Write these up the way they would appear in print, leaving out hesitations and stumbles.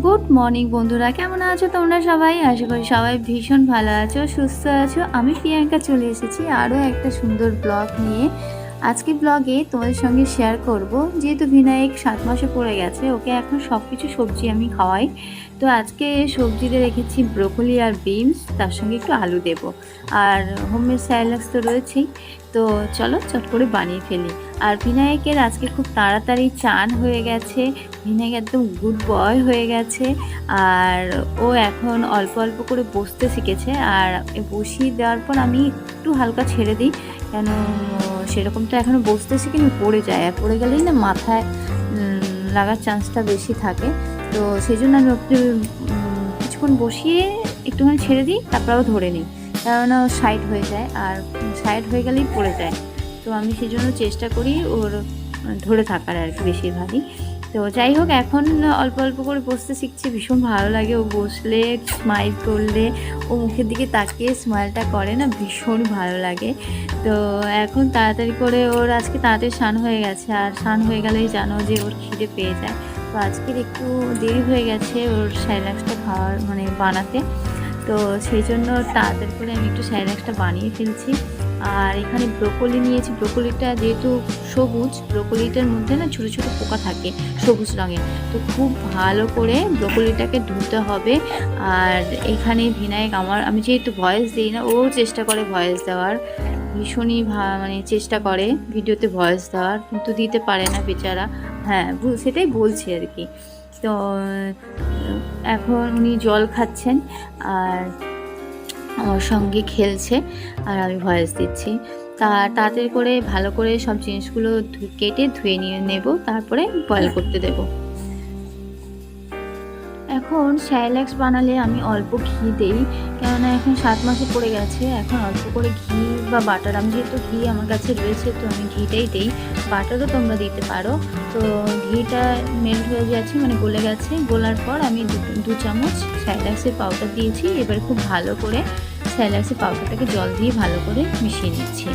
Good morning বন্ধুরা, কেমন আছো তোমরা সবাই? আশা করি সবাই ভীষণ ভালো আছো, সুস্থ আছো। আমি প্রিয়াঙ্কা চলে এসেছি আরও একটা সুন্দর ব্লগ নিয়ে। আজকে ব্লগে তোমাদের সঙ্গে শেয়ার করব, যেহেতু ভিনায়ক 7 মাসে পড়ে গেছে, ওকে এখন সব কিছু সবজি আমি খাওয়াই। তো আজকে সবজিতে রেখেছি ব্রোকলি আর বিনস, তার সঙ্গে একটু আলু দেব। আর হোমমেড স্যালাডস তো রয়েছেই। তো চলো চট করে বানিয়ে ফেলি। আর ভিনায়কের আজকে খুব তাড়াতাড়ি চান হয়ে গেছে। ভিনায়ক একদম গুড বয় হয়ে গেছে। আর ও এখন অল্প অল্প করে বসতে শিখেছে। আর বসিয়ে দেওয়ার পর আমি একটু হালকা ছেড়ে দিই, কেন সেরকম তো এখনও বসতে শিখিনি, পড়ে যায়। আর পড়ে গেলেই না মাথায় লাগার চান্সটা বেশি থাকে। তো সেই জন্য আমি ওকে কিছুক্ষণ বসিয়ে একটুখানি ছেড়ে দিই, তারপর আবার ধরে নিই, কেননা সাইড হয়ে যায়। আর সাইড হয়ে গেলেই পড়ে যায়। তো আমি সেই জন্য চেষ্টা করি ওর ধরে থাকার আর কি বেশিরভাগই। তো যাই হোক, এখন অল্প অল্প করে বসতে শিখছি, ভীষণ ভালো লাগে। ও বসলে, স্মাইল করলে, ও মুখের দিকে তাকিয়ে স্মাইলটা করে না, ভীষণ ভালো লাগে। তো এখন তাড়াতাড়ি করে ওর আজকে তাড়াতাড়ি স্নান হয়ে গেছে। আর স্নান হয়ে গেলেই জানো যে ওর খিদে পেয়ে যায়। তো আজকের একটু দেরি হয়ে গেছে ওর স্যালাডসটা খাওয়ার মানে বানাতে। তো সেই জন্য তাড়াতাড়ি করে আমি একটু স্যালাডসটা বানিয়ে ফেলছি। আর এখানে ব্রোকলি নিয়েছি। ব্রোকলিটা যেহেতু সবুজ, ব্রোকলিটার মধ্যে না ছোটো ছোটো পোকা থাকে সবুজ রঙের। তো খুব ভালো করে ব্রোকলিটাকে ধুতে হবে। আর এখানে ভিনায়ক আমি যেহেতু ভয়েস দিই না, ও চেষ্টা করে ভয়েস দেওয়ার, ভীষণই মানে চেষ্টা করে ভিডিওতে ভয়েস দেওয়ার, কিন্তু দিতে পারে না বেচারা। হ্যাঁ, সেটাই বলছি আর কি। তো এখন উনি জল খাচ্ছেন আর আমার সঙ্গে খেলছে, আর আমি ভয়েস দিচ্ছি। তাড়াতাড়ি করে ভালো করে সব জিনিসগুলো কেটে ধুয়ে নিয়ে নেব, তারপরে বয়েল করতে দেব। এখন স্যালাডস বানালে আমি অল্প ঘি দেই, কেননা এখন 7 মাসে পড়ে গেছে। এখন অল্প করে ঘি বা বাটার, আমি যেহেতু ঘি আমার কাছে রয়েছে তো আমি ঘিটাই দিই। বাটারও তোমরা দিতে পারো। তো ঘিটা মেল্ট হয়ে যাচ্ছে, মানে গলে গেছে। গলার পর আমি 2 চামচ স্যালাডসের পাউডার দিয়েছি। এবার খুব ভালো করে স্যালাডসের পাউডারটাকে জল দিয়ে ভালো করে মিশিয়ে নিচ্ছি।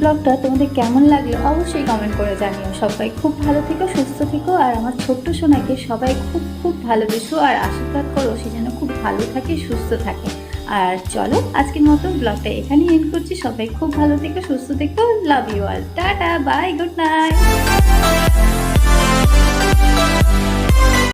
ব্লগটা তোমাদের কেমন লাগলো অবশ্যই কমেন্ট করে জানিও। সবাই খুব ভালো থেকো, সুস্থ থেকো, আর আমার ছোট্ট সোনাকে সবাই খুব খুব ভালোবেসো আর আশীর্বাদ করো সে যেন খুব ভালো থাকে, সুস্থ থাকে। আর চলো আজকের মতো ব্লগটা এখানেই এন্ড করছি। সবাই খুব ভালো থেকো, সুস্থ থেকো, love you all, tata, bye, good night.